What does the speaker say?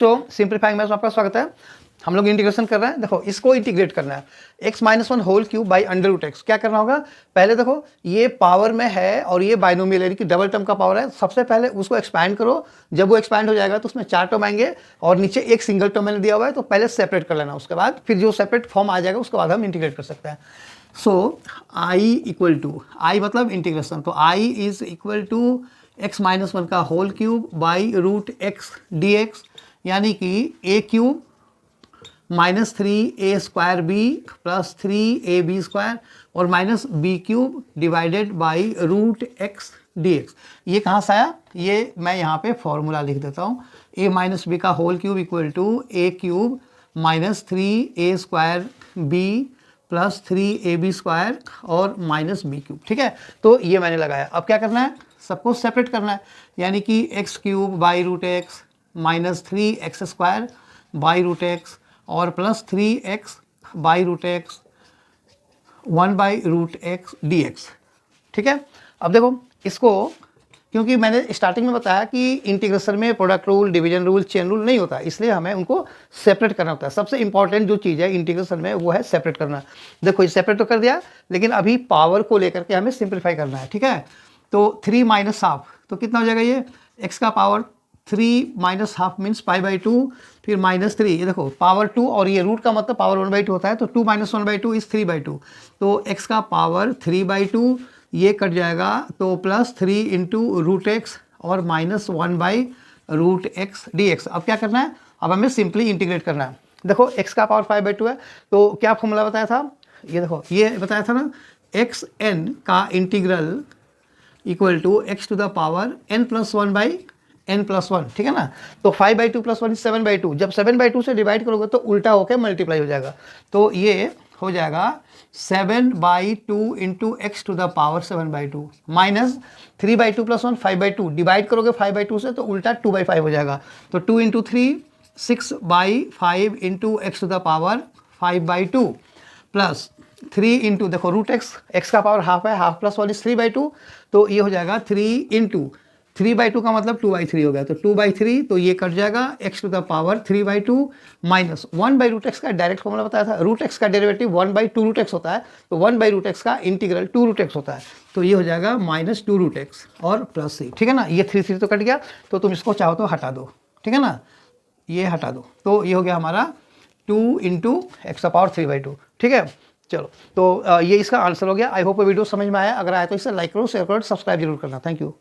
तो simplifying maths में आपका स्वागत है। हम लोग इंटीग्रेशन कर रहे हैं। देखो इसको इंटीग्रेट करना है, x minus one whole cube by under root X. क्या करना होगा, पहले देखो ये पावर में है और ये बाइनोमियल यानी कि डबल टर्म का पावर है। सबसे पहले उसको एक्सपैंड करो, जब वो एक्सपैंड हो जाएगा तो उसमें 4 टर्म आएंगे और नीचे एक सिंगल टर्म मैंने दिया हुआ है, तो पहले सेपरेट कर लेना। उसके बाद फिर जो सेपरेट फॉर्म आ जाएगा उसके बाद हम इंटीग्रेट कर सकते हैं। सो आई इक्वल टू, आई मतलब इंटीग्रेशन, तो I is equal to x minus one का whole cube by root x D x, यानी कि a cube minus 3a square B plus 3ab square और minus B cube divided by root x D x. ये कहाँ से आया, ये मैं यहाँ पे फॉर्मूला लिख देता हूँ। a माइनस बी का whole cube equal to A cube minus 3a square B plus 3ab square और माइनस बी क्यूब। ठीक है, तो ये मैंने लगाया। अब क्या करना है, सबको सेपरेट करना है, यानी कि x cube by root x minus 3x square by root x और plus 3x by root x 1 by root x D x. ठीक है, अब देखो इसको, क्योंकि मैंने स्टार्टिंग में बताया कि इंटीग्रेशन में product rule, division rule, chain rule नहीं होता, इसलिए हमें उनको सेपरेट करना होता है। सबसे इंपॉर्टेंट जो चीज़ है इंटीग्रेशन में वो है सेपरेट करना। देखो ये सेपरेट तो कर दिया, लेकिन अभी पावर को लेकर के हमें सिंप्लीफाई करना है। ठीक है, तो 3 माइनस हाफ, तो कितना हो जाएगा, ये x का power 3 minus half means pi by 2, फिर माइनस 3, ये देखो पावर 2 और ये रूट का मतलब पावर 1/2 होता है, तो 2 माइनस 1/2 इज 3/2, तो x का पावर 3/2 ये कट जाएगा, तो प्लस 3 इंटू रूट एक्स और minus 1 by root x D X. अब क्या करना है, अब हमें सिंपली इंटीग्रेट करना है। देखो x का पावर 5/2 है, तो क्या फॉर्मूला बताया था, ये देखो ये बताया था ना, एक्स एन का integral equal to X to the power n plus 1 by n plus 1। ठीक है ना, तो 5/2 प्लस 1 7/2, जब 7/2 से डिवाइड करोगे तो उल्टा होकर मल्टीप्लाई हो जाएगा, तो ये हो जाएगा 7/2 into X to the power 7/2 minus 3/2 plus 1 5/2, divide करोगे 5/2 से तो उल्टा 2/5 हो जाएगा, तो 2 into 3 6/5 into X to the power 5/2 plus 3 into, देखो रूट एक्स का पावर हाफ है, हाफ प्लस 1 इज 3/2, तो ये हो जाएगा 3 इंटू 3/2 का मतलब 2/3 हो गया, तो 2/3, तो ये कट जाएगा x to the power 3/2 minus 1 by root X का डायरेक्ट फॉर्मूला बताया था, रूट एक्स का डेरिवेटिव 1/2 रूट एक्स होता है, तो 1 बाई रूट एक्स का इंटीग्रल 2 रूट एक्स होता है, तो ये हो जाएगा माइनस 2 रूट एक्स और प्लस c। ठीक है ना, ये 3 तो कट गया, तो तुम इसको चाहो तो हटा दो। ठीक है ना, ये हटा दो, तो ये हो गया हमारा 2 इंटू एक्स का पावर 3/2। ठीक है, चलो तो ये इसका आंसर हो गया। आई होप वीडियो समझ में आया, अगर आया तो इसे लाइक करो, शेयर करो, सब्सक्राइब जरूर करना। Thank you.